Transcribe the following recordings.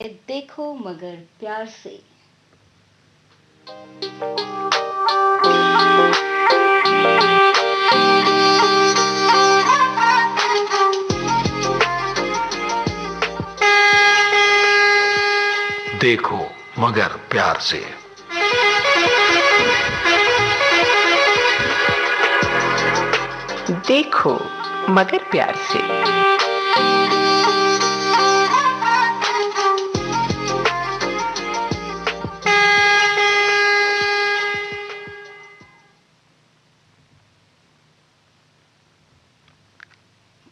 देखो मगर प्यार से। देखो मगर प्यार से। देखो मगर प्यार से।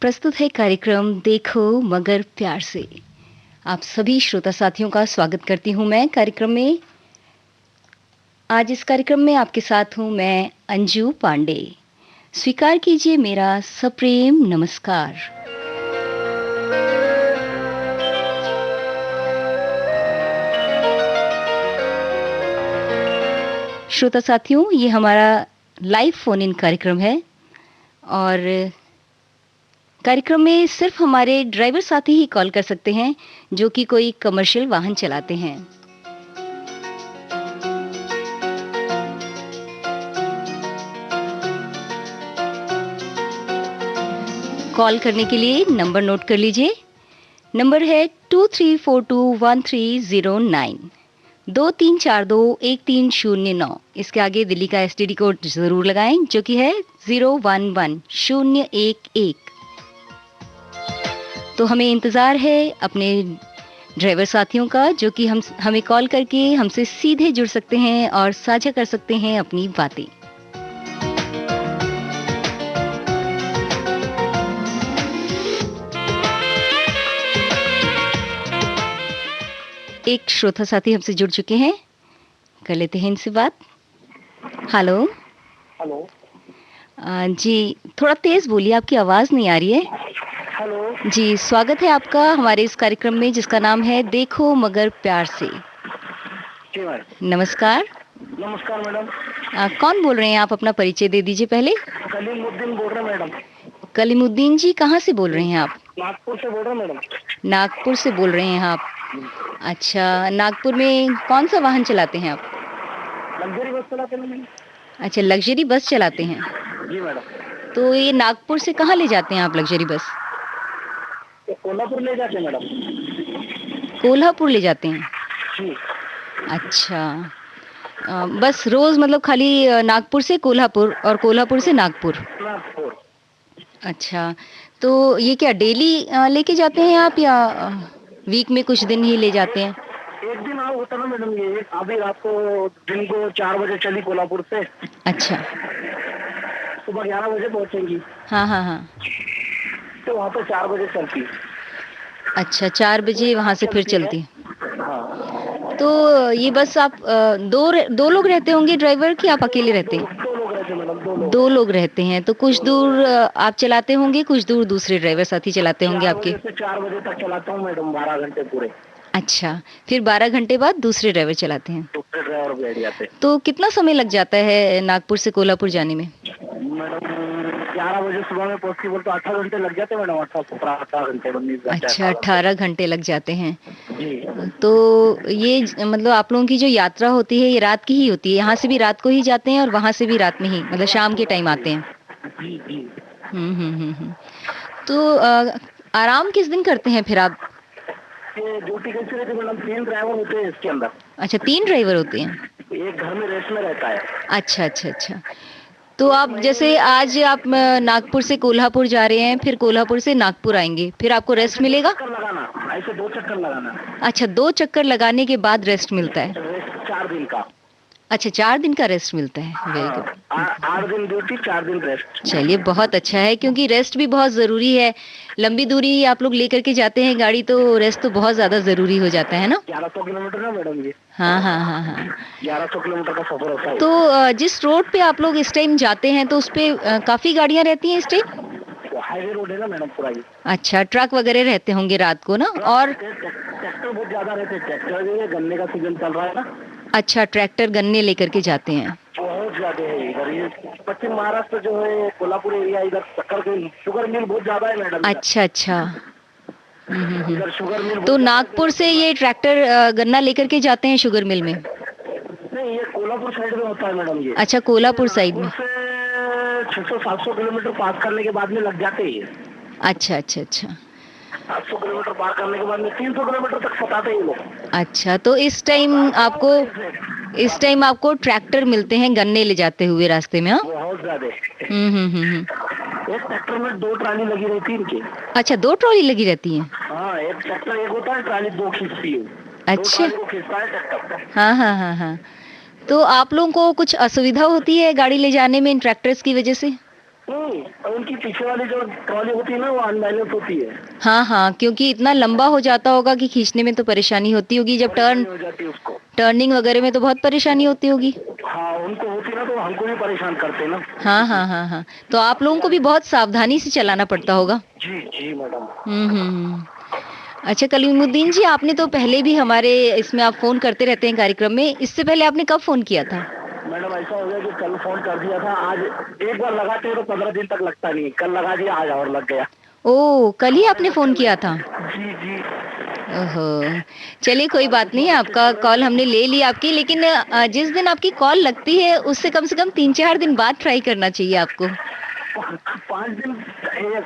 प्रस्तुत है कार्यक्रम देखो मगर प्यार से। आप सभी श्रोता साथियों का स्वागत करती हूं मैं कार्यक्रम में। आज इस कार्यक्रम में आपके साथ हूं मैं अंजू पांडे। स्वीकार कीजिए मेरा सप्रेम नमस्कार। श्रोता साथियों, ये हमारा लाइव फोन इन कार्यक्रम है और कार्यक्रम में सिर्फ हमारे ड्राइवर साथी ही कॉल कर सकते हैं जो कि कोई कमर्शियल वाहन चलाते हैं। कॉल करने के लिए नंबर नोट कर लीजिए। नंबर है 23421309 23421309। इसके आगे दिल्ली का एसटीडी कोड जरूर लगाएं जो कि है 011011। तो हमें इंतजार है अपने ड्राइवर साथियों का जो कि हमें कॉल करके हमसे सीधे जुड़ सकते हैं और साझा कर सकते हैं अपनी बातें। एक श्रोता साथी हमसे जुड़ चुके हैं, कर लेते हैं इनसे बात। हेलो। हेलो। जी थोड़ा तेज बोलिए, आपकी आवाज नहीं आ रही है। हेलो जी, स्वागत है आपका हमारे इस कार्यक्रम में जिसका नाम है देखो मगर प्यार से। जी मैडम। नमस्कार। नमस्कार मैडम। कौन बोल रहे हैं आप? अपना परिचय दे दीजिए पहले। कलीमुद्दीन बोल रहे हैं मैडम। कलीमुद्दीन जी, कहाँ से बोल रहे हैं आप? नागपुर से बोल रहे हैं मैडम। नागपुर से बोल रहे हैं आप। अच्छा, नागपुर में कौन सा वाहन चलाते हैं आप? लग्जरी बस चलाते हैं मैडम। अच्छा, लग्जरी बस चलाते हैं। जी मैडम। तो ये नागपुर से कहाँ ले जाते हैं आप लग्जरी बस? तो कोल्हापुर ले जाते हैं मैडम। कोल्हापुर ले जाते हैं। जी। अच्छा, बस रोज मतलब खाली नागपुर से कोल्हापुर और कोल्हापुर से नागपुर। नागपुर। अच्छा, तो ये क्या डेली लेके जाते हैं आप या वीक में कुछ दिन ही ले जाते हैं? एक दिन आओ होता ना मैडम, ये अभी रात को दिन को 4 बजे चली कोल्हापुर से। अच्छा। सुबह 11 बजे पहुंचेंगी। हाँ हाँ हाँ। तो वहाँ पे 4 बजे चलती। अच्छा, 4 बजे वहाँ से फिर चलती है। हाँ। तो ये बस आप दो लोग रहते होंगे ड्राइवर, कि आप अकेले रहते हैं? दो लोग रहते हैं मैडम, 2 लोग। 2 लोग रहते हैं। तो कुछ दूर आप चलाते होंगे, कुछ दूर दूसरे ड्राइवर साथी चलाते होंगे 4 आपके? बजे से 4 बजे तक चलाता हूँ मैडम, 12 घंटे पूरे। अच्छा, फिर 12 घंटे बाद दूसरे ड्राइवर चलाते हैं। दूसरे ड्राइवर बैठ जाते हैं। तो कितना समय लग जाता है नागपुर से कोल्हापुर जाने में? मैडम 11 बजे सुबह में पॉसिबल तो 18 घंटे लग जाते हैं मैडम। 18 घंटे 19 घंटे। अच्छा, 18 घंटे लग जाते हैं। जी। तो ये मतलब आप लोगों की जो यात्रा होती है ये रात की ही होती है? यहाँ से भी रात को ही जाते हैं और वहाँ से भी रात में ही, मतलब शाम के टाइम आते हैं? जी जी। तो आराम किस दिन करते हैं फिर आप? ये ड्यूटी कैसे रहती है मैडम? 3 ड्राइवर होते हैं इसके अंदर। अच्छा, 3 ड्राइवर होते हैं। एक घर में रेस्ट में रहता है। अच्छा अच्छा अच्छा। तो आप जैसे आज आप नागपुर से कोल्हापुर जा रहे हैं, फिर कोल्हापुर से नागपुर आएंगे, फिर आपको रेस्ट मिलेगा? चक्कर लगाना, ऐसे 2 चक्कर लगाना। अच्छा, 2 चक्कर लगाने के बाद रेस्ट मिलता है? रेस्ट 4 दिन का। अच्छा, 4 दिन का रेस्ट मिलता है। Very good. 8 दिन ड्यूटी, 4 दिन रेस्ट। चलिए, बहुत अच्छा है क्योंकि रेस्ट भी बहुत ज़रूरी है। लंबी दूरी आप लोग लेकर के जाते हैं गाड़ी, तो रेस्ट तो बहुत ज़्यादा ज़रूरी हो जाता है ना? 1100 किलोमीटर है मैडम ये। हाँ हाँ हाँ हाँ। 1100 किलोमीटर का सफर होता है। तो जिस रोड पे आप लोग इस टाइम जाते हैं तो उस पे काफ़ी गाड़ियाँ रहती हैं इस टाइम? हाईवे रोड है ना मैडम पूरा ये। अच्छा, ट्रक वगैरह रहते होंगे रात को ना? और ट्रैक्टर बहुत ज्यादा रहते हैं। ट्रैक्टर जो है, गन्ने का सीजन चल रहा है ना। अच्छा, ट्रैक्टर गन्ने लेकर के जाते हैं। बहुत ज्यादा है इधर। ये पश्चिम महाराष्ट्र जो है, कोल्हापुर एरिया, इधर शुगर मिल बहुत ज्यादा है मैडम। अच्छा अच्छा। इधर शुगर मिल तो नागपुर से ये ट्रैक्टर गन्ना लेकर के जाते हैं शुगर मिल में? नहीं, ये कोल्हापुर साइड में होता है मैडम। ये अच्छा, कोल्हापुर साइड में। नागपुर से 600-700 किलोमीटर पास करने के बाद में लग जाते हैं। अच्छा अच्छा अच्छा 700 किलोमीटर पार करने के बाद में 300 किलोमीटर तक सताते हैं ये लोग। अच्छा, तो इस टाइम आपको ट्रैक्टर मिलते हैं गन्ने ले जाते हुए रास्ते में? हाँ, बहुत ज्यादा। एक ट्रैक्टर में 2 ट्राली लगी रहती है इनकी। अच्छा, 2 ट्रॉली लगी रहती हैं? हाँ, एक ट्रैक्टर एक होता है, ट्राली 2 खींचती है। अच्छा। 2 ट्राली को खींचता है ट्रैक्टर। हाँ हाँ हाँ हाँ। तो आप लोगों को कुछ असुविधा होती है गाड़ी ले जाने में इन ट्रैक्टर्स की वजह से? नहीं, और उनकी पीछे वाली जो ट्रॉली होती है ना, वो अनबैलेंस होती है। हाँ हाँ, क्योंकि इतना लंबा हो जाता होगा कि खींचने में तो परेशानी होती होगी, जब परेशानी हो जाती है उसको। टर्निंग वगैरह में तो बहुत परेशानी होती होगी। हाँ, उनको होती ना, तो हमको भी परेशान करते ना। हाँ हाँ हाँ हाँ, तो आप लोगों को भी बहुत सावधानी से चलाना पड़ता होगा। जी जी मैडम। हम्म। अच्छा कलीमुद्दीन जी, आपने तो पहले भी हमारे इसमें आप फोन करते रहते हैं कार्यक्रम में, इससे पहले आपने कब फोन किया था? मैडम ऐसा हो गया कि कल फोन कर दिया था, आज एक बार लगाते हैं तो 15 दिन तक लगता नहीं, कल लगा दिया, आज और लग गया। ओह, कल ही आपने फोन किया था? जी जी। ओहो, चलिए कोई बात नहीं, आपका कॉल हमने ले ली आपकी, लेकिन जिस दिन आपकी कॉल लगती है उससे कम से कम 3-4 दिन बाद ट्राई करना चाहिए आपको। 5 दिन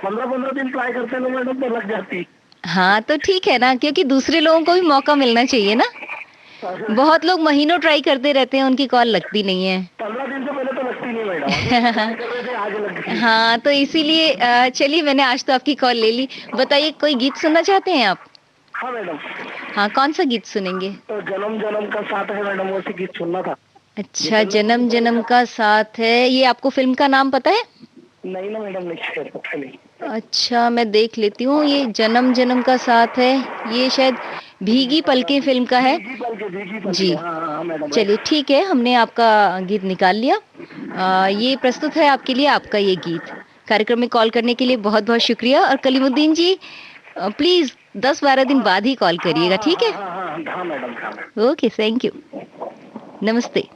15-15 दिन ट्राई करते हैं मैडम तो लग जाती। हाँ तो ठीक है ना, क्योंकि दूसरे लोगों को भी मौका मिलना चाहिए ना। बहुत लोग महीनों ट्राई करते रहते हैं, उनकी कॉल लगती नहीं है। 15 दिन से पहले तो लगती नहीं मैडम। आज लग गई। हाँ, तो इसीलिए चलिए मैंने आज तो आपकी कॉल ले ली। बताइए, कोई गीत सुनना चाहते हैं आप? हाँ मैडम। हाँ, कौन सा गीत सुनेंगे? तो जन्म जन्म का साथ है मैडम, वो गीत सुनना था। अच्छा, जन्म जन्म का साथ है, ये आपको फिल्म का नाम पता है? नहीं ना मैडम, नहीं पता नहीं। अच्छा, मैं देख लेती हूँ, ये जन्म जन्म का साथ है, ये शायद भीगी पलकें फिल्म का है। जी, चलिए ठीक है, हमने आपका गीत निकाल लिया। ये प्रस्तुत है आपके लिए आपका ये गीत। कार्यक्रम में कॉल करने के लिए बहुत बहुत शुक्रिया। और कलीमुद्दीन जी, प्लीज 10-12 दिन बाद ही कॉल करिएगा, ठीक है? हाँ मैडम। ओके, थैंक यू, नमस्ते।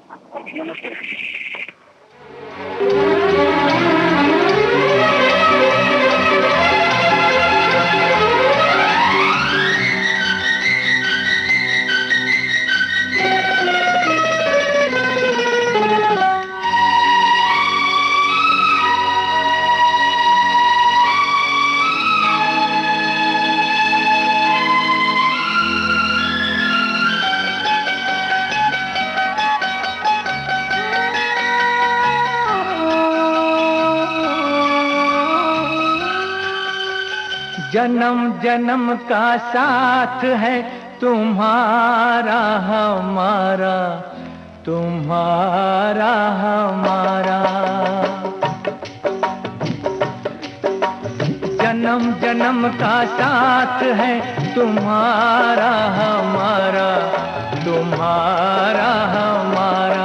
जन्म जन्म का साथ है तुम्हारा हमारा, तुम्हारा हमारा। जन्म जन्म का साथ है तुम्हारा हमारा, तुम्हारा हमारा।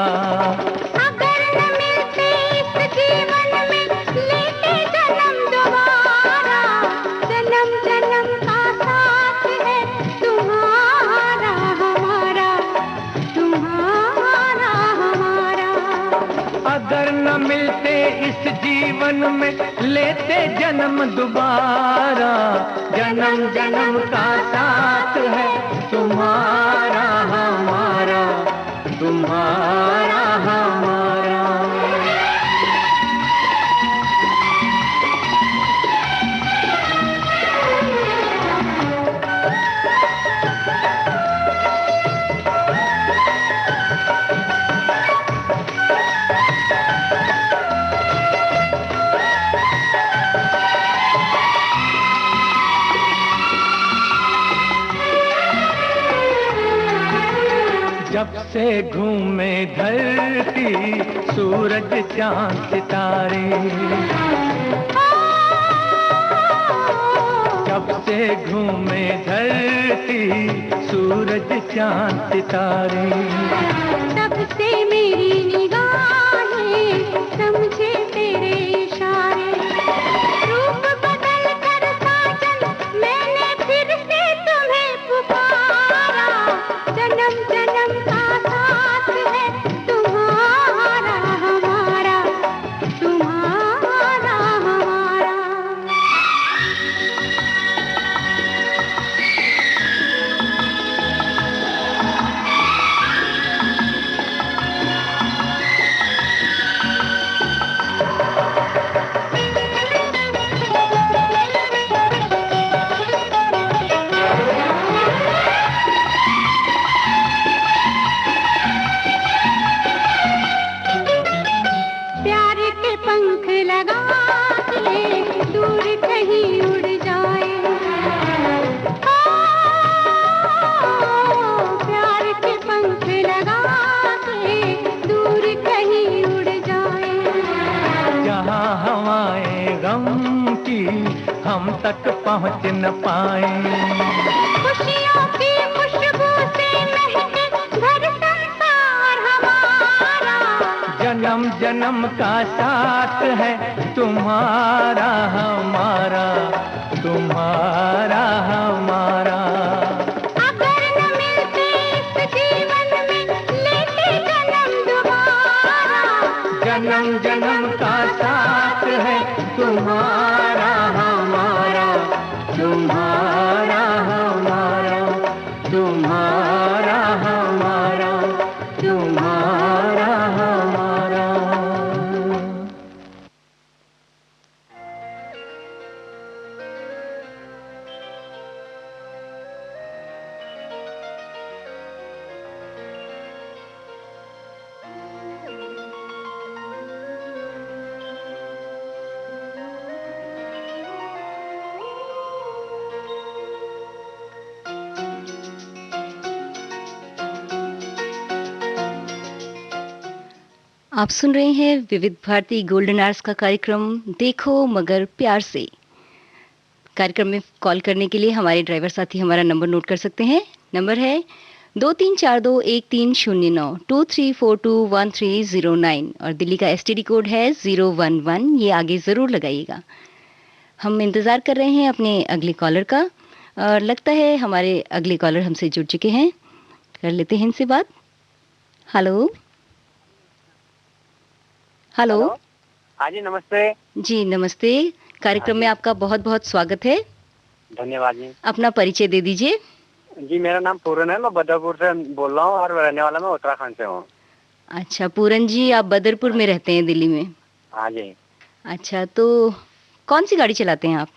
अगर न मिलते इस जीवन में लेते जन्म दोबारा, जन्म जन्म का साथ है तुम्हारा हमारा, तुम्हारा हमारा। जब से घूमे धरती सूरज चांद सितारे, जब से घूमे धरती सूरज चांद सितारे, तब से मेरी निगाहें समझे तेरे इशारे। रूप बदल कर साजन मैंने फिर से तुम्हें पुकारा। जन्म जन्म का साथ है तुम्हारा हमारा, तुम्हारा हमारा। तक पहुँच न पाए। खुशियों की खुशबू से महके घर संसार हमारा। जन्म जन्म का साथ है तुम्हारा हमारा, तुम्हारा हमारा। अगर न मिलते इस जीवन में लेते जन्म दोबारा। जन्म जन्म का साथ है तुम्हारा हमारा, तुम्हारा हमारा, तुम्हारा हमारा, तुम्हारा हमारा। आप सुन रहे हैं विविध भारती गोल्डन आवर्स का कार्यक्रम देखो मगर प्यार से। कार्यक्रम में कॉल करने के लिए हमारे ड्राइवर साथी हमारा नंबर नोट कर सकते हैं। नंबर है 23421309 23421309 और दिल्ली का एसटीडी कोड है 011। ये आगे ज़रूर लगाइएगा। हम इंतज़ार कर रहे हैं अपने अगले कॉलर का और लगता है हमारे अगले कॉलर हमसे जुड़ चुके हैं। कर लेते हैं इनसे बात। Hello hello. हाँ जी नमस्ते। जी नमस्ते। कार्यक्रम में आपका बहुत बहुत स्वागत है। धन्यवाद जी। अपना परिचय दे दीजिए। जी मेरा नाम पूरन है, मैं बदरपुर से बोल रहा हूँ और रहने वाला मैं उत्तराखंड से हूँ। अच्छा पूरन जी, आप बदरपुर में रहते हैं दिल्ली में? हाँ जी। अच्छा, तो कौन सी गाड़ी चलाते हैं आप?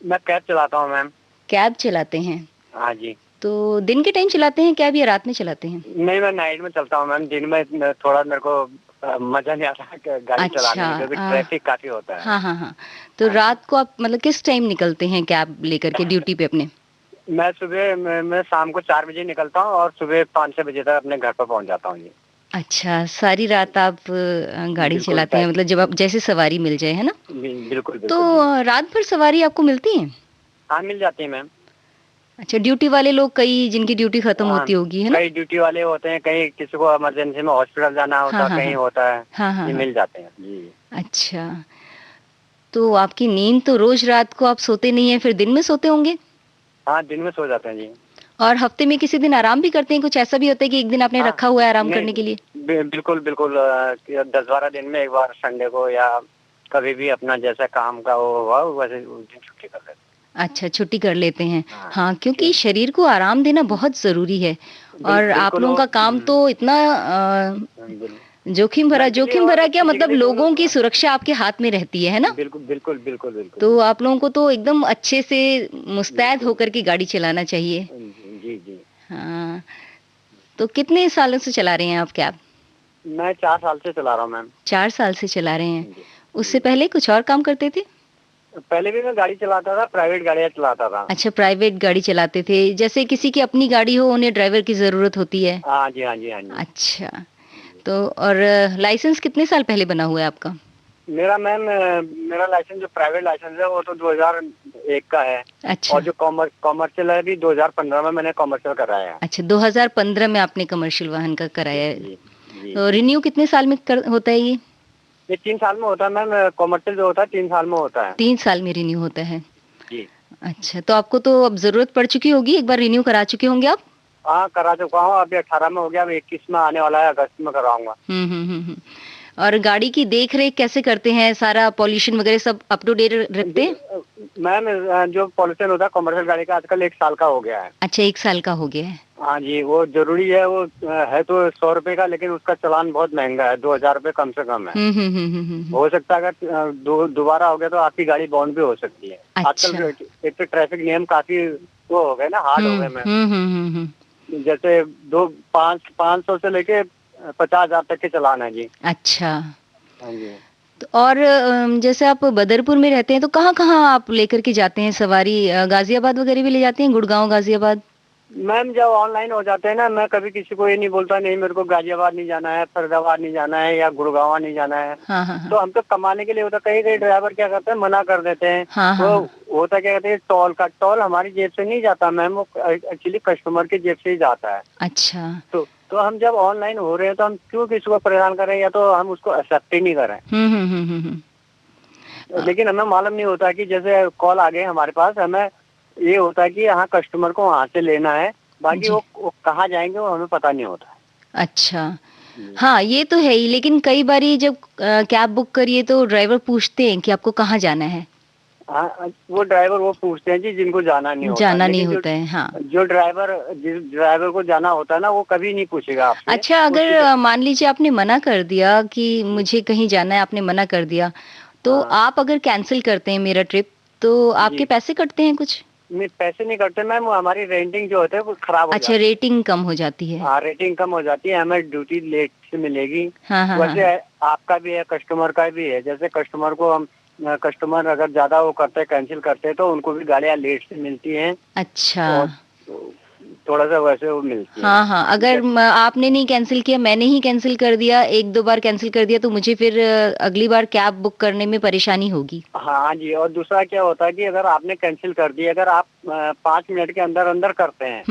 मैं कैब चलाता हूँ मैम। कैब चलाते हैं? हाँ जी। तो दिन के टाइम चलाते हैं कैब या रात में चलाते हैं? नहीं मैं नाइट में चलता हूँ मैम। दिन में थोड़ा मेरे को मजा नहीं आता गाड़ी चलाने में क्योंकि ट्रैफिक काफी होता है। हाँ हाँ हाँ। तो रात को आप मतलब किस टाइम निकलते हैं कैब लेकर के ड्यूटी पे अपने? मैं सुबह मैं शाम को 4 बजे निकलता हूँ और सुबह 5-6 बजे तक अपने घर पर पहुँच जाता हूँ जी। अच्छा, सारी रात आप गाड़ी चलाते हैं, मतलब जब आप जैसे सवारी मिल जाए, है ना? बिल्कुल। तो रात भर सवारी आपको मिलती है? हाँ मिल जाती है मैम। अच्छा, ड्यूटी वाले लोग कई जिनकी ड्यूटी खत्म होती होगी, है ना? कई ड्यूटी वाले होते हैं, कहीं किसी को इमरजेंसी में हॉस्पिटल जाना होता है, कहीं होता है। हाँ, ये मिल जाते हैं जी। अच्छा, तो आपकी नींद तो रोज रात को आप सोते नहीं है, फिर दिन में सोते होंगे? हाँ दिन में सो जाते हैं जी। और हफ्ते में किसी दिन आराम भी करते हैं? कुछ ऐसा भी होता है कि एक दिन आपने रखा हुआ है आराम करने के लिए? बिल्कुल 10-12 दिन में एक बार संडे को या कभी भी अपना जैसा काम का वो हुआ वैसे उस दिन छुट्टी कर लेते हैं। अच्छा, छुट्टी कर लेते हैं। हाँ, क्योंकि शरीर को आराम देना बहुत जरूरी है और आप लोगों का काम तो इतना जोखिम भरा क्या मतलब लोगों की सुरक्षा आपके हाथ में रहती है ना? बिल्कुल। तो आप लोगों को तो एकदम अच्छे से मुस्तैद होकर के गाड़ी चलाना चाहिए। जी। हाँ, तो कितने सालों से चला रहे हैं आप कैब? मैं 4 साल से चला रहा हूँ मैम। 4 साल से चला रहे हैं। उससे पहले कुछ और काम करते थे? पहले भी मैं गाड़ी चलाता था, प्राइवेट गाड़ियाँ चलाता था। अच्छा, प्राइवेट गाड़ी चलाते थे। जैसे किसी की अपनी गाड़ी हो, उन्हें ड्राइवर की जरूरत होती है। हाँ जी। अच्छा, तो और लाइसेंस कितने साल पहले बना हुआ है आपका? मेरा लाइसेंस जो प्राइवेट लाइसेंस है वो तो 2001 का है। अच्छा। और जो कॉमर्शियल है भी 2015 में मैंने कॉमर्शियल कराया है। अच्छा, 2015 में आपने कमर्शियल वाहन का कराया है। जी। तो रिन्यू कितने साल में होता है ये? ये 3 साल में होता है मैम। कॉमर्शियल जो होता है 3 साल में होता है। 3 साल में रिन्यू होता है जी। अच्छा, तो आपको तो अब जरूरत पड़ चुकी होगी, एक बार रिन्यू करा चुके होंगे आप? हाँ करा चुका हूँ। अभी 18 में हो गया, अभी 21 में आने वाला है, अगस्त में कराऊंगा। और गाड़ी की देख रेख कैसे करते हैं? सारा पॉल्यूशन वगैरह सब अप टू डेट रखते हैं? मैम जो पॉल्यूशन होता है कॉमर्शियल गाड़ी का आजकल 1 साल का हो गया है। अच्छा, 1 साल का हो गया है। हाँ जी, वो जरूरी है। वो है तो 100 रुपए का, लेकिन उसका चालान बहुत महंगा है, 2000 रुपए कम से कम है। हो सकता है अगर दोबारा हो गया तो आपकी गाड़ी बाउंड भी हो सकती है। आजकल एक तो ट्रैफिक नियम काफी वो हो गए ना, हार्ड हो गए मैम। जैसे 500 से लेके 50,000 तक के चालान है जी। अच्छा। हाँ जी। तो और जैसे आप बदरपुर में रहते हैं तो कहाँ कहाँ आप लेकर के जाते हैं सवारी? गाजियाबाद वगैरह भी ले जाते हैं? गुड़गांव, गाजियाबाद? मैम जब ऑनलाइन हो जाते हैं ना, मैं कभी किसी को ये नहीं बोलता नहीं मेरे को गाजियाबाद नहीं जाना है, फरीदाबाद नहीं जाना है या गुड़गांव नहीं जाना है। हाँ हाँ हाँ। तो हम तो कमाने के लिए होता, कई कई ड्राइवर क्या करते हैं मना कर देते हैं। हाँ हाँ तो हाँ। होता क्या कहते हैं टोल का, टोल हमारी जेब से नहीं जाता मैम, वो एक्चुअली कस्टमर की जेब से ही जाता है। अच्छा। तो हम जब ऑनलाइन हो रहे हैं तो हम क्यों किसी को परेशान करें, या तो हम उसको एक्सेप्ट ही नहीं करें। लेकिन हमें मालूम नहीं होता कि जैसे कॉल आ गए हमारे पास, हमें ये होता है कि यहाँ कस्टमर को वहाँ से लेना है, बाकी वो कहाँ जाएंगे वो हमें पता नहीं होता। अच्छा। हाँ ये तो है ही, लेकिन कई बारी जब कैब बुक करिए तो ड्राइवर पूछते हैं कि आपको कहाँ जाना है। हाँ वो ड्राइवर वो पूछते हैं जी जिनको जाना नहीं होता। जाना नहीं होता है। हाँ जो जिस ड्राइवर को जाना होता है ना वो कभी नहीं पूछेगा आपसे। अच्छा, अगर मान लीजिए आपने मना कर दिया कि मुझे कहीं जाना है, आपने मना कर दिया, तो आप अगर कैंसिल करते हैं मेरा ट्रिप तो आपके पैसे कटते हैं कुछ? नहीं पैसे नहीं कटते मैम, हमारी रेटिंग जो होता है वो खराब हो जाती है। अच्छा, रेटिंग कम हो जाती है। हाँ रेटिंग कम हो जाती है, हमें ड्यूटी लेट से मिलेगी। हाँ हाँ। वैसे आपका भी है कस्टमर का भी है, जैसे कस्टमर को हम कस्टमर अगर ज्यादा वो करते हैं कैंसिल करते हैं तो उनको भी गाड़ियाँ लेट से मिलती हैं। अच्छा। थोड़ा सा वैसे वो मिलती है। हाँ हाँ, अगर आपने नहीं कैंसिल किया, मैंने ही कैंसिल कर दिया, एक दो बार कैंसिल कर दिया, तो मुझे फिर अगली बार कैब बुक करने में परेशानी होगी। हाँ जी, और दूसरा क्या होता है कि अगर आपने कैंसिल कर दिया, अगर आप 5 मिनट के अंदर अंदर करते हैं,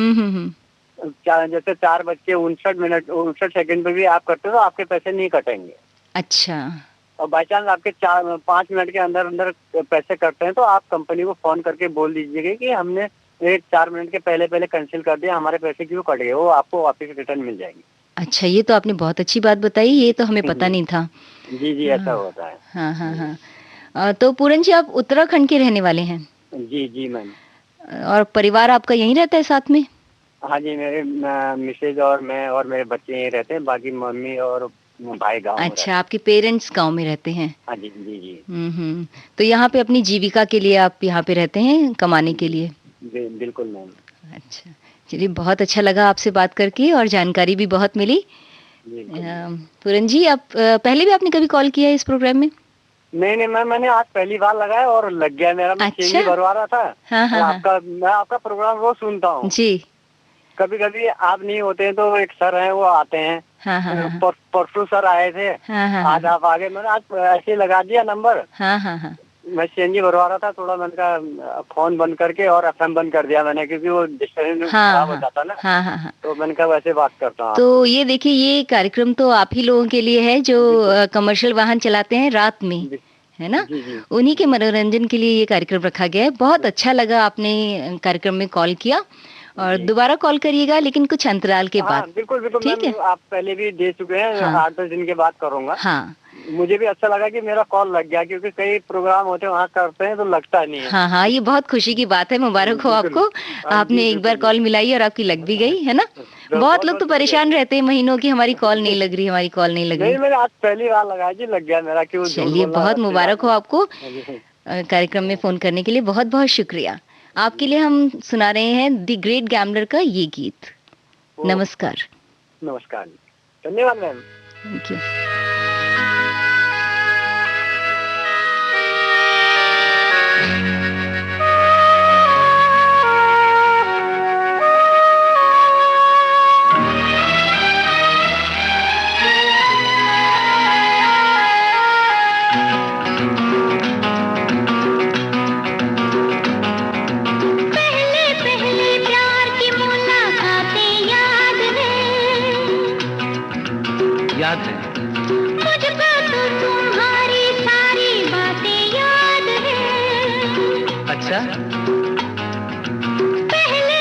जैसे 4:59 पे भी आप करते हो तो आपके पैसे नहीं कटेंगे। अच्छा। और बाई चांस आपके 5 मिनट के अंदर अंदर पैसे कटते हैं तो आप कंपनी को फोन करके बोल दीजिएगा कि हमने 4 मिनट के पहले कैंसिल कर दिया, हमारे पैसे क्यों कट गए, वो आपको वापस रिटर्न मिल जाएगी। अच्छा, ये तो आपने बहुत अच्छी बात बताई, ये तो हमें पता नहीं था। जी ऐसा होता है। हाँ हाँ हाँ। तो पूरन जी, आप उत्तराखंड के रहने वाले हैं? जी मैम। और परिवार आपका यहीं रहता है साथ में? हाँ जी, मेरे मिसेज और मैं और मेरे बच्चे यहीं रहते हैं, बाकी मम्मी और भाई गाँव में। अच्छा, आपके पेरेंट्स गांव में रहते हैं? हाँ जी जी। तो यहाँ पे अपनी जीविका के लिए आप यहाँ पे रहते हैं, कमाने के लिए? बिल्कुल मैम। अच्छा, चलिए बहुत अच्छा लगा आपसे बात करके और जानकारी भी बहुत मिली। पूरन जी, आप पहले भी आपने कभी कॉल किया है इस प्रोग्राम में? नहीं मैम, मैंने आज पहली बार लगाया और लग गया मेरा। मैं चेंज भरवा रहा था। हाँ। मैं आपका प्रोग्राम रोज सुनता हूँ जी। कभी कभी आप नहीं होते हैं तो एक सर हैं वो आते हैं। हाँ। परसों सर आए थे। आज आप आ गए, मैंने आज ऐसे लगा दिया नंबर। हाँ। मैं सीएनजी भरवा रहा था, थोड़ा मैंने कहा फोन बंद करके और एफएम बंद कर दिया मैंने, क्योंकि वो डिस्टर्ब खराब हो जाता ना। हाँ। तो मैंने कहा वैसे बात करता हूँ। तो ये देखिए, ये कार्यक्रम तो आप ही लोगों के लिए है जो कमर्शियल वाहन चलाते हैं रात में, है ना? जी। उन्हीं के मनोरंजन के लिए ये कार्यक्रम रखा गया है। बहुत अच्छा लगा आपने कार्यक्रम में कॉल किया, और दोबारा कॉल करिएगा, लेकिन कुछ अंतराल के बाद। बिल्कुल ठीक है। आप पहले भी दे चुके हैं। 8-10 दिन के बाद करूँगा। हाँ, मुझे भी अच्छा लगा कि मेरा कॉल लग गया, क्योंकि कई प्रोग्राम होते हैं वहाँ करते हैं तो लगता नहीं है। हाँ, ये बहुत खुशी की बात है। मुबारक हो आपको, आपने एक बार कॉल मिलाई और आपकी लग भी गई, है ना? बहुत लोग तो परेशान रहते हैं महीनों की, हमारी कॉल नहीं लग रही, हमारी कॉल नहीं लग रही। मैंने आज पहली बार लगाया जी, लग गया मेरा। क्यों? चलिए, बहुत मुबारक हो आपको कार्यक्रम में फोन करने के लिए, बहुत बहुत शुक्रिया। आपके लिए हम सुना रहे हैं द ग्रेट गैम्बलर का ये गीत। नमस्कार। नमस्कार, धन्यवाद मैम। Thank you. मुझको तो तुम्हारी सारी बातें याद है। अच्छा। पहले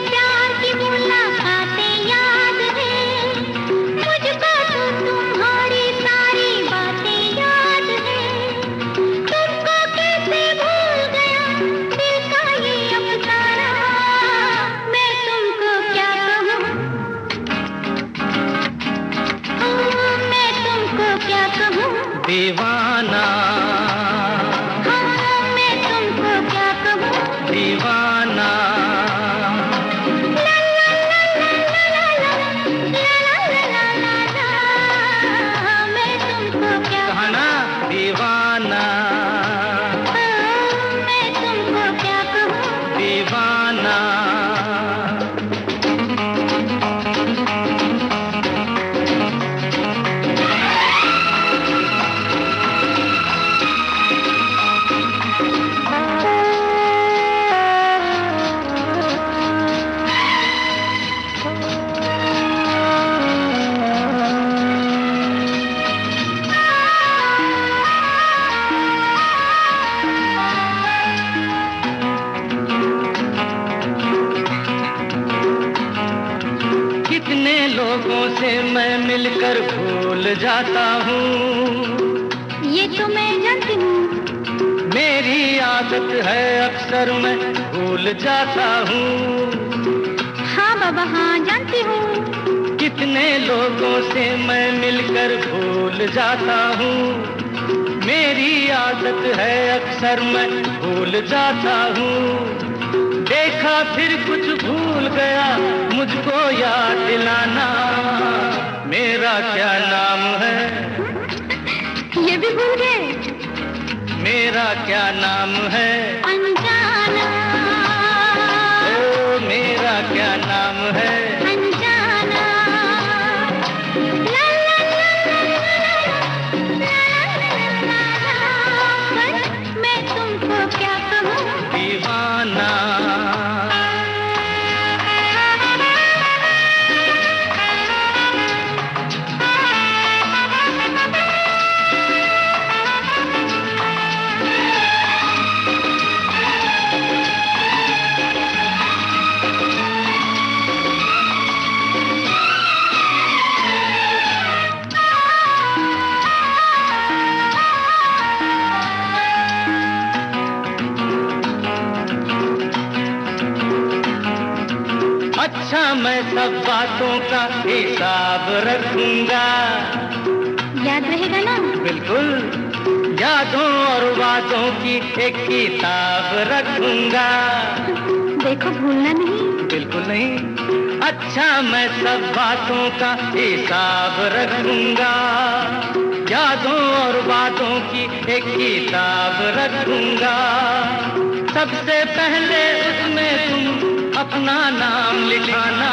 प्यार की मुलाकातें याद है। मुझको तो तुम्हारी सारी बातें याद है। तुमको कैसे भूल गया दिल का ये अफसाना, मैं तुमको क्या कहूँ, मैं तुमको क्या कहूँ, दीवाना। हाँ, मैं तुमको क्या कहूँ। कितने लोगों से मैं मिलकर भूल जाता हूँ, ये तो मैं जानती हूँ। मेरी आदत है अक्सर मैं भूल जाता हूँ। हाँ बाबा हाँ जानती हूँ। कितने लोगों से मैं मिलकर भूल जाता हूँ, मेरी आदत है अक्सर मैं भूल जाता हूँ। देखा फिर कुछ भूल गया, मुझको याद दिलाना, मेरा क्या नाम है? ये भी भूल गए? मेरा क्या नाम है? अनजाना। ओ मेरा क्या नाम है? अनजाना। ला ला ला ला ला, मैं तुमको क्या कहूँ? दीवाना। अच्छा मैं सब बातों का हिसाब रखूंगा। याद रहेगा ना? बिल्कुल, यादों और वादों की एक किताब रखूंगा। देखो भूलना नहीं। बिल्कुल नहीं। अच्छा मैं सब बातों का हिसाब रखूंगा, यादों और वादों की एक किताब रखूंगा। सबसे पहले उसमें तुम अपना नाम लिखाना,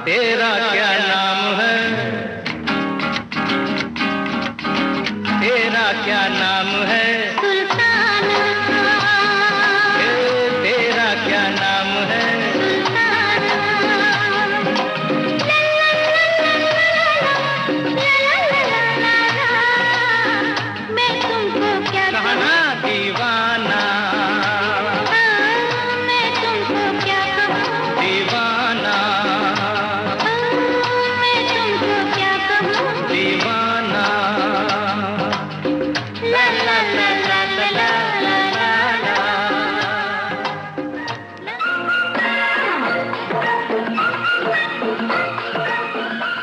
तेरा क्या नाम है? तेरा क्या नाम है? सुल्ताना। तेरा क्या नाम है? सुल्ताना। ला ला ला ला ला ला, मैं तुमको क्या कहा ना दीवाना। मैं तुमको क्या कहूँ? दीवाना। मैं तुमको क्या कहूँ? दीवाना। ला ला ला ला ला ला ला ला।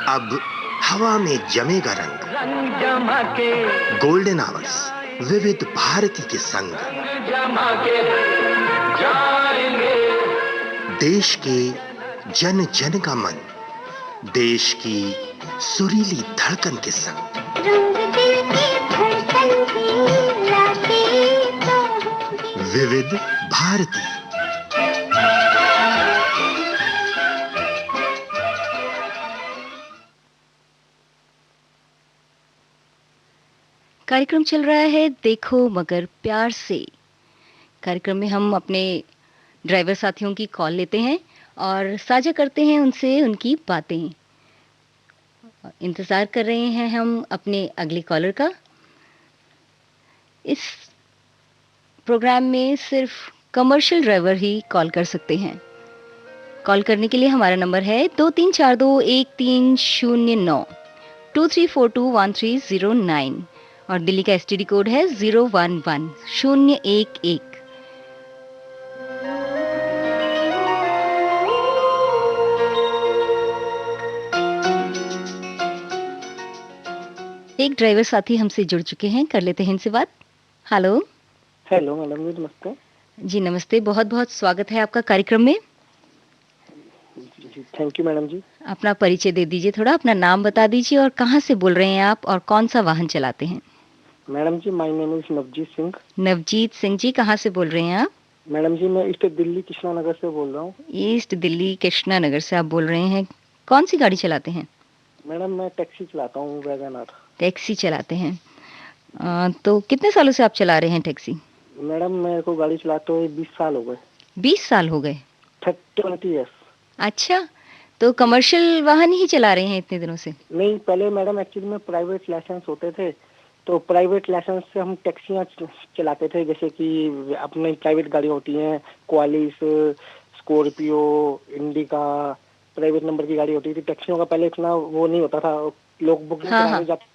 अब हवा में जमेगा रंग, रंग जमा के, गोल्डन आवर्स विविध भारती के संग, जमा के जाएंगे। देश के जन जन का मन, देश की सुरीली धड़कन के संग। रंग दिल की धड़कन की लाके तो विविध भारती। कार्यक्रम चल रहा है देखो मगर प्यार से। कार्यक्रम में हम अपने ड्राइवर साथियों की कॉल लेते हैं और साझा करते हैं उनसे उनकी बातें। इंतज़ार कर रहे हैं हम अपने अगले कॉलर का। इस प्रोग्राम में सिर्फ कमर्शियल ड्राइवर ही कॉल कर सकते हैं। कॉल करने के लिए हमारा नंबर है 23421309 23421309 और दिल्ली का एसटीडी कोड है 011011। एक ड्राइवर साथी हमसे जुड़ चुके हैं, कर लेते हैं इनसे बात। हेलो। हेलो मैडम जी नमस्ते। जी नमस्ते, बहुत बहुत स्वागत है आपका कार्यक्रम में। जी थैंक यू मैडम जी। अपना परिचय दे दीजिए, थोड़ा अपना नाम बता दीजिए और कहाँ से बोल रहे हैं आप और कौन सा वाहन चलाते हैं। Madam ji my name is Navjeet Singh. Navjeet Singh ji, कहाँ से बोल रहे हैं आप? मैडम जी मैं ईस्ट दिल्ली कृष्णा नगर से बोल रहा हूँ। ईस्ट दिल्ली कृष्णा नगर से आप बोल रहे हैं। कौन सी गाड़ी चलाते हैं? मैडम मैं टैक्सी चलाता हूँ, वैगनआर। टैक्सी चलाते हैं। तो कितने सालों से आप चला रहे हैं टैक्सी? मैडम मेरे को गाड़ी चलाते हुए 20 साल हो गए। 20 साल हो गए? 20 ईयर्स। अच्छा, तो कमर्शियल वाहन ही चला रहे हैं इतने दिनों से? नहीं, पहले मैडम एक्चुअली में प्राइवेट लाइसेंस होते थे, तो प्राइवेट लाइसेंस से हम टैक्सियाँ चलाते थे। जैसे कि अपनी प्राइवेट गाड़ी होती हैं, Qualis, Scorpio, indica, private number की गाड़ी होती थी। टैक्सियों का पहले इतना वो नहीं होता था, लोग बुकिंग हाँ, कराने हाँ। जाते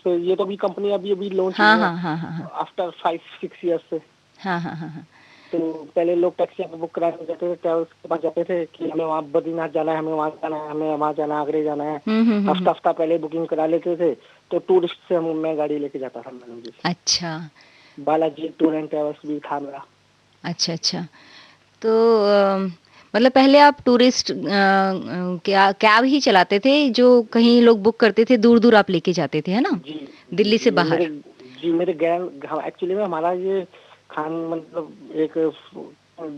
थे। ये तो अभी कंपनी अभी लॉन्च हाँ, हुई है हाँ, हाँ, हाँ, हाँ। आफ्टर 5-6 ईयर्स से। हाँ, हाँ, हाँ, हाँ। तो पहले लोग टैक्सी बुक कराने जाते थे, ट्रैवल्स के पास जाते थे कि हमें वहाँ बद्रीनाथ जाना है, हमें वहाँ जाना है, हमें वहाँ जाना है, आगरे जाना है। हफ्ता पहले बुकिंग करा लेते थे। तो टूरिस्ट से मैं गाड़ी लेके जाता था मैडम जी। अच्छा। बालाजी टूर एंड ट्रैवल्स भी था मेरा। अच्छा, अच्छा। तो मतलब पहले आप टूरिस्ट क्या कैब ही चलाते थे, जो कहीं लोग बुक करते थे, दूर-दूर आप लेके जाते थे, है ना? जी दिल्ली से बाहर। मेरे ग्रैंड एक्चुअली में हमारा ये खान मतलब एक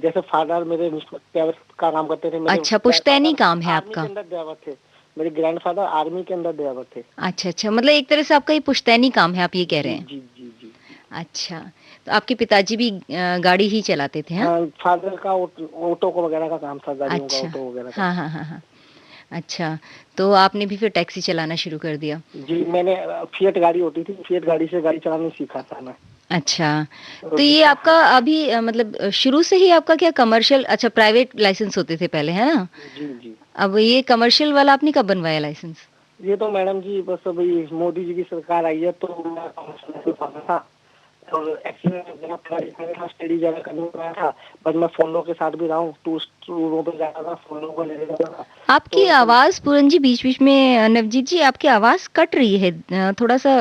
जैसे फादर मेरे ट्रैवल्स का काम करते थे। मेरे अच्छा, पुश्तैनी फादर काम है आर्मी आपका। के अंदर ड्राइवर थे। मेरे ग्रैंडफादर आर्मी के अंदर ड्राइवर थे। अच्छा, अच्छा, मतलब एक तरह से आपका ये पुश्तैनी काम है, आप ये कह रहे जी हैं। जी जी जी जी। अच्छा, तो आपके पिताजी भी गाड़ी ही चलाते थे, हाँ? हाँ, फादर का ऑटो को वगैरह का काम था, गाड़ियों का अच्छा। ऑटो वगैरह का। हाँ, हाँ, हाँ, हाँ। अच्छा, तो आपने भी फिर टैक्सी चलाना शुरू कर दिया। जी, मैंने फिएट गाड़ी होती थी, फिएट गाड़ी से गाड़ी चलाना सीखा था मैं। अच्छा, और तो ये जिसका आपका अभी मतलब शुरू से ही आपका क्या कमर्शियल, अच्छा प्राइवेट लाइसेंस होते थे पहले, है ना? जी जी। अब ये कमर्शियल वाला आपने कब बनवाया लाइसेंस? ये तो मैडम जी बस अभी मोदी जी की सरकार आई है तो मैं कमर्शियल पाता था। और एक्चुअली स्टडी ज्यादा करने को आया था, बस मैं फॉलो के साथ भी रहा हूँ, टूरों पे जाता था, फॉलो को ले जाता था। आपकी तो आवाज़ पूरन जी बीच-बीच में नवजीत जी आपकी आवाज़ कट रही है, थोड़ा-सा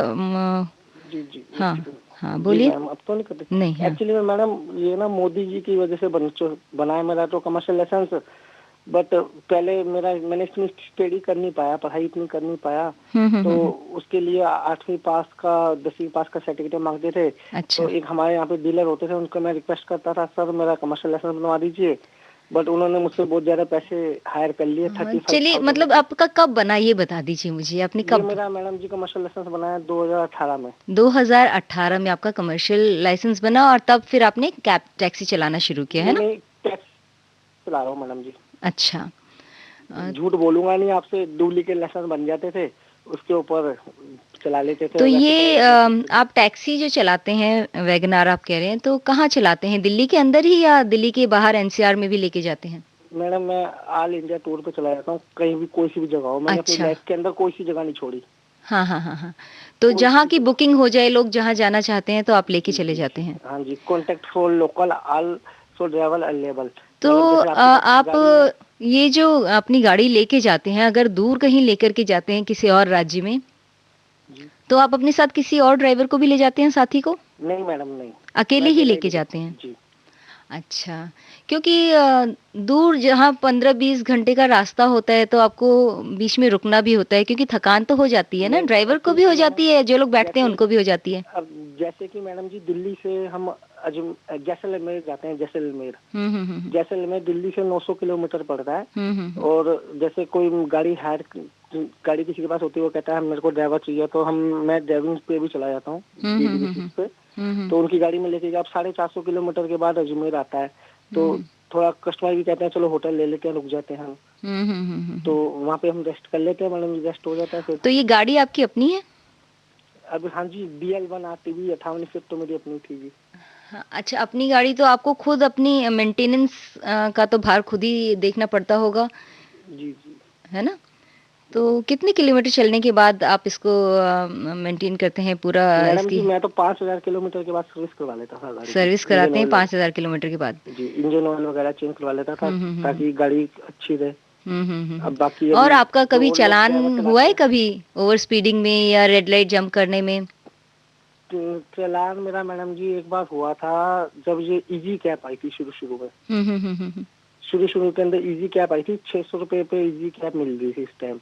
जी जी हाँ, हाँ, जी बोलिए। मैम, अब तो नहीं करते। नहीं, हाँ। एक्चुअली में मैडम ये ना मोदी जी की वजह से बनाया मेरा तो कमर्शियल लाइसेंस। बट पहले मैंने इतनी स्टडी कर नहीं पाया, पढ़ाई इतनी कर नहीं पाया। हुँ, हुँ, तो हुँ। उसके लिए 8वीं पास का 10वीं पास का सर्टिफिकेट मांगते थे। अच्छा। तो एक हमारे यहाँ पे डीलर होते थे, उनको मैं रिक्वेस्ट करता था, सर मेरा कमर्शियल लाइसेंस बनवा दीजिए। बट उन्होंने मुझसे बहुत ज्यादा पैसे हायर कर लिए, चलिए 35,000 मतलब रुपीज। आपका कब बना ये बता दीजिए मुझे, आपने ये कब? मेरा मैडम जी कमर्शियल लाइसेंस बनाया 2018 में। 2018 में आपका कमर्शियल लाइसेंस बना और तब फिर आपने कैब टैक्सी चलाना शुरू किया, है नहीं ना? नहीं, टैक्स चला रहा हूँ मैडम जी। अच्छा। झूठ बोलूंगा नहीं आपसे, डुप्लीकेट लाइसेंस बन जाते थे, उसके ऊपर चला लेते थे। तो वैसे ये तो आप टैक्सी जो चलाते हैं, वैगनआर आप कह रहे हैं, तो कहाँ चलाते हैं? दिल्ली के अंदर ही या दिल्ली के बाहर एनसीआर में भी लेके जाते हैं? मैडम मैं ऑल इंडिया टूर पे चला जाता हूँ, कहीं भी कोई सी भी जगह हो। मैंने अपनी अच्छा। लाइफ के अंदर कोई सी जगह नहीं छोड़ी। हाँ, हाँ, हाँ, हाँ। तो कोई सी जहाँ भी की जगह। बुकिंग हो जाए, लोग जहाँ जाना चाहते हैं तो आप लेके जी चले जी। जाते हैं। हाँ जी, contact for local all so driver available. तो मतलब जैसे आपके पास आप गाड़ी है। ये जो अपनी गाड़ी लेके जाते हैं, अगर दूर कहीं लेकर के जाते हैं किसी और राज्य में, जी। तो आप अपने साथ किसी और ड्राइवर को भी ले जाते हैं, साथी को? नहीं मैडम नहीं, मैं अकेले ही अकेला ही लेके लेके जाते हैं? जी। अच्छा, क्योंकि दूर जहाँ 15-20 घंटे का रास्ता होता है, तो आपको बीच में रुकना भी होता है, क्योंकि थकान तो हो जाती है ना, नहीं ड्राइवर को एक्चुअली भी में हो मैडम, जाती है, जो लोग बैठते हैं जैसे उनको भी हो जाती है। अब जैसे कि मैडम जी दिल्ली से हम जैसलमेर जाते हैं, जैसलमेर। हुँ, हुँ, हुँ, हुँ। जैसलमेर दिल्ली से 900 किलोमीटर पड़ता है। हुँ, हुँ, हुँ। और जैसे कोई गाड़ी किसी के पास होती है, वो कहता है मेरे को ड्राइवर चाहिए, तो मैं ड्राइविंग पे भी चला जाता हूँ हुँ, हुँ, डेली हुँ, बेसिस हुँ। पे। हुँ, हुँ। तो उनकी गाड़ी में लेके अब 450 किलोमीटर के बाद अजमेर आता है। तो हुँ, हुँ। थोड़ा कस्टमर भी कहते हैं चलो होटल ले लेते हैं, रुक जाते हैं हम। हुँ, हुँ, हुँ, हुँ, तो हुँ। वहाँ पे हम रेस्ट कर लेते हैं मैडम, रेस्ट हो जाता है फिर। तो ये गाड़ी आपकी अपनी है? अब हाँ जी, DL1 आरटीवी 58 स्विफ्ट तो मेरी अपनी थी जी। हाँ, अच्छा, अपनी गाड़ी तो आपको खुद अपनी मेंटेनेंस का तो भार खुद ही देखना पड़ता होगा, जी जी। है ना? तो कितने किलोमीटर चलने के बाद आप इसको मेंटेन करते हैं पूरा मैडम इसकी जी मैं तो 5000 किलोमीटर के बाद सर्विस करवा लेता था गाड़ी की, सर्विस इंजन कराते हैं ऑयल 5000 किलोमीटर के बाद? जी, इंजन ऑयल वगैरह चेंज करवा लेता था हुँ, हुँ, हुँ, हुँ। ताकि गाड़ी अच्छी रहे। हुँ, हुँ, हुँ, हुँ। अब बाकी और अभी आपका जो कभी और लोग ड्राइवर चालान हुआ चलाते है हैं। कभी ओवर स्पीडिंग में या रेड लाइट जंप करने में? तो चालान मेरा मैडम जी एक बार हुआ था, जब ये इजी कैब आई थी शुरू शुरू में। हुँ, हुँ, हुँ, हुँ, हुँ। शुरू शुरू के अंदर इजी कैब आई थी, 600 रुपए पे इजी कैब मिल रही थी इस टाइम।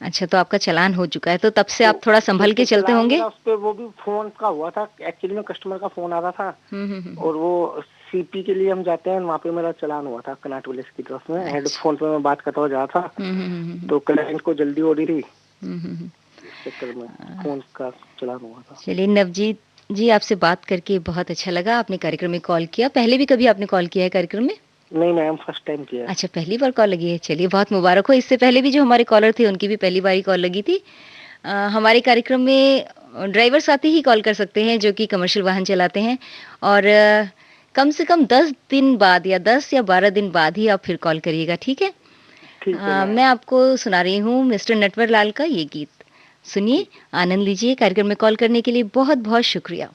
अच्छा, तो आपका चालान हो चुका है, तो तब से तो आप थोड़ा संभल के तो चलते चालान होंगे? मेरा उस पे वो भी फोन का हुआ था, एक्चुअली में कस्टमर का फोन आ रहा था। हुँ, हुँ, हुँ, हुँ। और वो सीपी के लिए हम जाते हैं, वहाँ पे मेरा चालान हुआ था कनाट विलेज की तरफ में। अच्छा। हेडफोन पे मैं बात करता हुआ जा रहा था, हुँ, हुँ, हुँ, हुँ, हुँ। तो क्लाइंट को जल्दी हो रही थी, हुँ, हुँ, हुँ। इस चक्कर में फोन का चालान हुआ था। चलिए नवजीत जी, आपसे बात करके बहुत अच्छा लगा, आपने कार्यक्रम में कॉल किया। पहले भी कभी आपने कॉल किया है कार्यक्रम में? नहीं मैम, फर्स्ट टाइम किया है। अच्छा, पहली बार कॉल लगी है, चलिए बहुत मुबारक हो। इससे पहले भी जो हमारे कॉलर थे उनकी भी पहली बार ही कॉल लगी थी। हमारे कार्यक्रम में ड्राइवर साथी ही कॉल कर सकते हैं जो कि कमर्शियल वाहन चलाते हैं, और कम से कम 10 दिन बाद या 10 या 12 दिन बाद ही आप फिर कॉल करिएगा, ठीक है? ठीक है। मैं आपको सुना रही हूँ मिस्टर नटवर लाल का ये गीत। सुनिए, आनंद लीजिए। कार्यक्रम में कॉल करने के लिए बहुत बहुत शुक्रिया।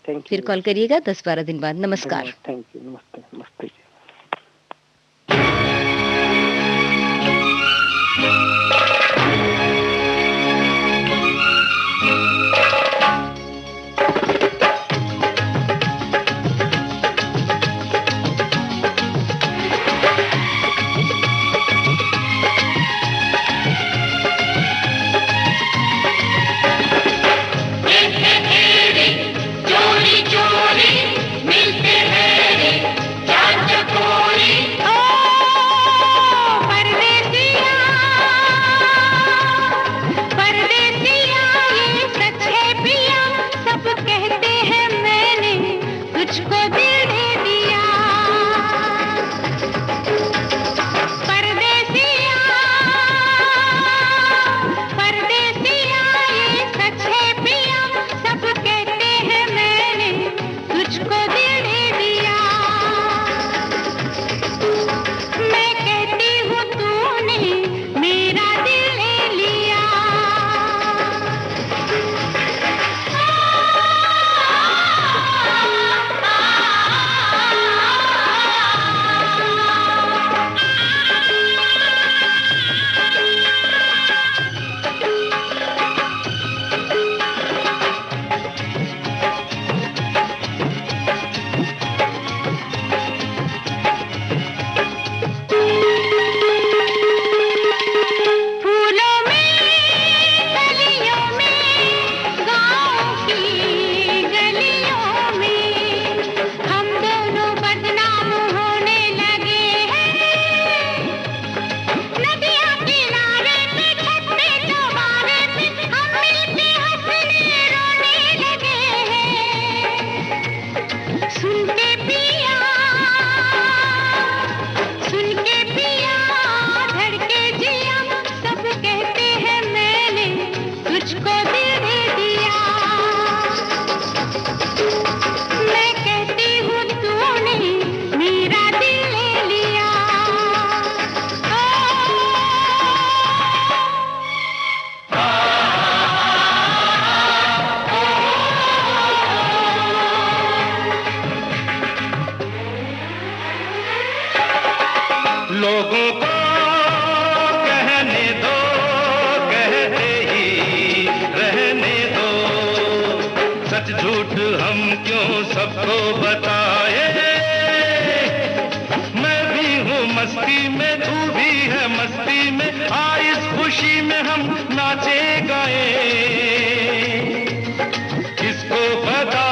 Thank you. फिर कॉल करिएगा 10-12 दिन बाद। नमस्कार। Thank you. नमस्ते। नमस्ते। लोगों को कहने दो, कहते ही रहने दो, सच झूठ हम क्यों सबको बताए। मैं भी हूँ मस्ती में, तू भी है मस्ती में, आ इस खुशी में हम नाचे गाए। किसको पता,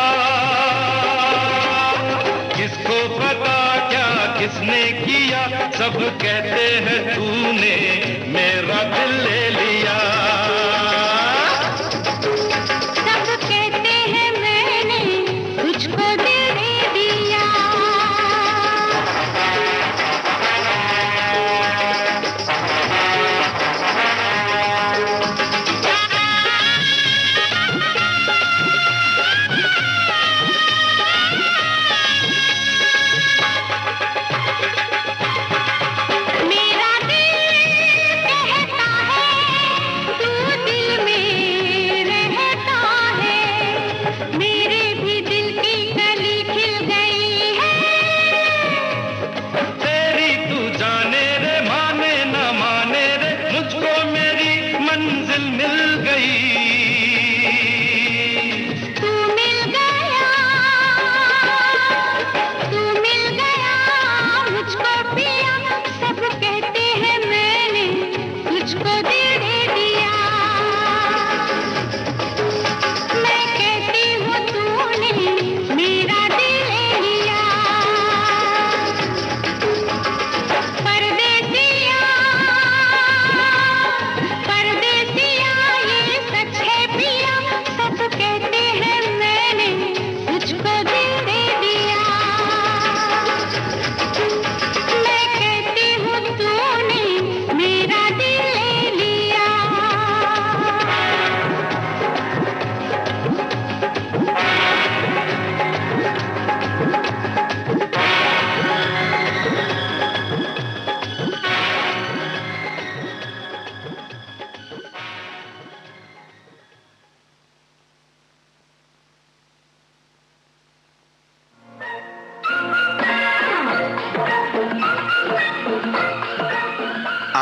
किसको पता क्या किसने किया, सब कहते हैं तूने मेरा दिल ले लिया। सब कहते हैं मैंने तुझको दिल दे दिया।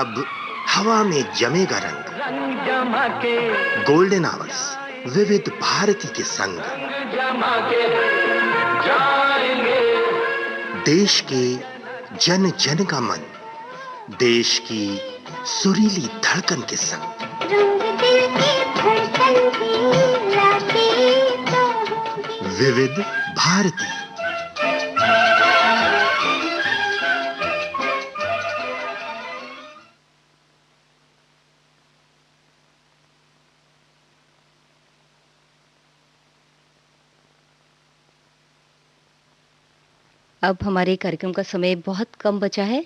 अब हवा में जमेगा रंग, रंग जमा के गोल्डन आवर्स विविध भारती के संग, जमा के जाएंगे। देश के जन जन का मन, देश की सुरीली धड़कन के संग। रंग दिल की धड़कन की रातें तो होंगी। विविध भारती। अब हमारे कार्यक्रम का समय बहुत कम बचा है।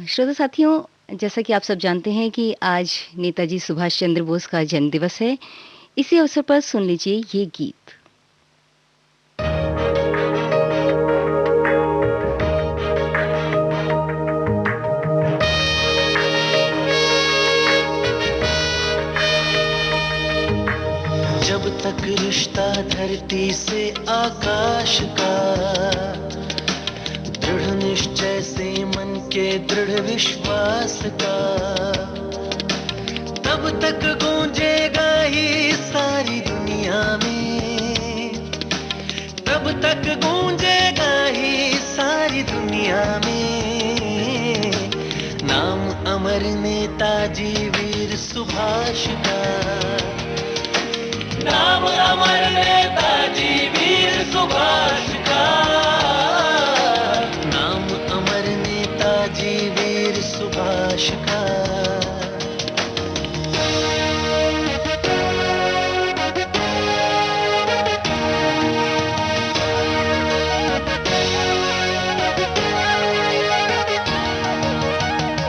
श्रोता साथियों, जैसा कि आप सब जानते हैं कि आज नेताजी सुभाष चंद्र बोस का जन्म दिवस है। इसी अवसर पर सुन लीजिए ये गीत। जब तक रिश्ता धरती से आकाश का, दृढ़ निश्चय से मन के दृढ़ विश्वास का, तब तक गूंजेगा ही सारी दुनिया में, तब तक गूंजेगा ही सारी दुनिया में, नाम अमर नेताजी वीर सुभाष का, नाम अमर नेताजी वीर सुभाष का, नाम अमर नेताजी वीर सुभाष का।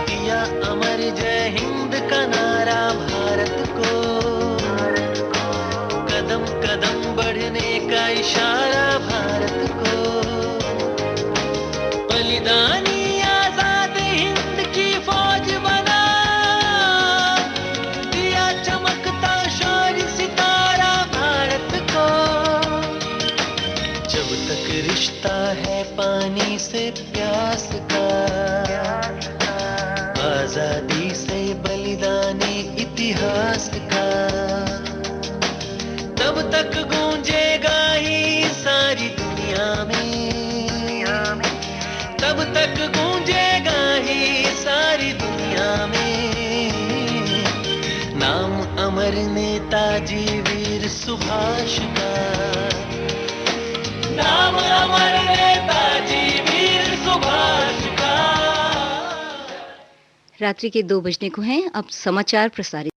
दिया अमर जय हिंद का नारा भारत को, कदम कदम बढ़ने का इशारा भारत को, बलिदानी आजाद हिंद की फौज बना, दिया चमकता शौर्य सितारा भारत को। जब तक रिश्ता है पानी से प्यास का, आजादी से बलिदानी इतिहास का, तब तक गूंजेगा ही सारी दुनिया में, तब तक गूंजेगा ही सारी दुनिया में, नाम अमर नेताजी वीर सुभाष का, नाम अमर नेताजी वीर सुभाष का। रात्रि के 2 बजने को हैं। अब समाचार प्रसारित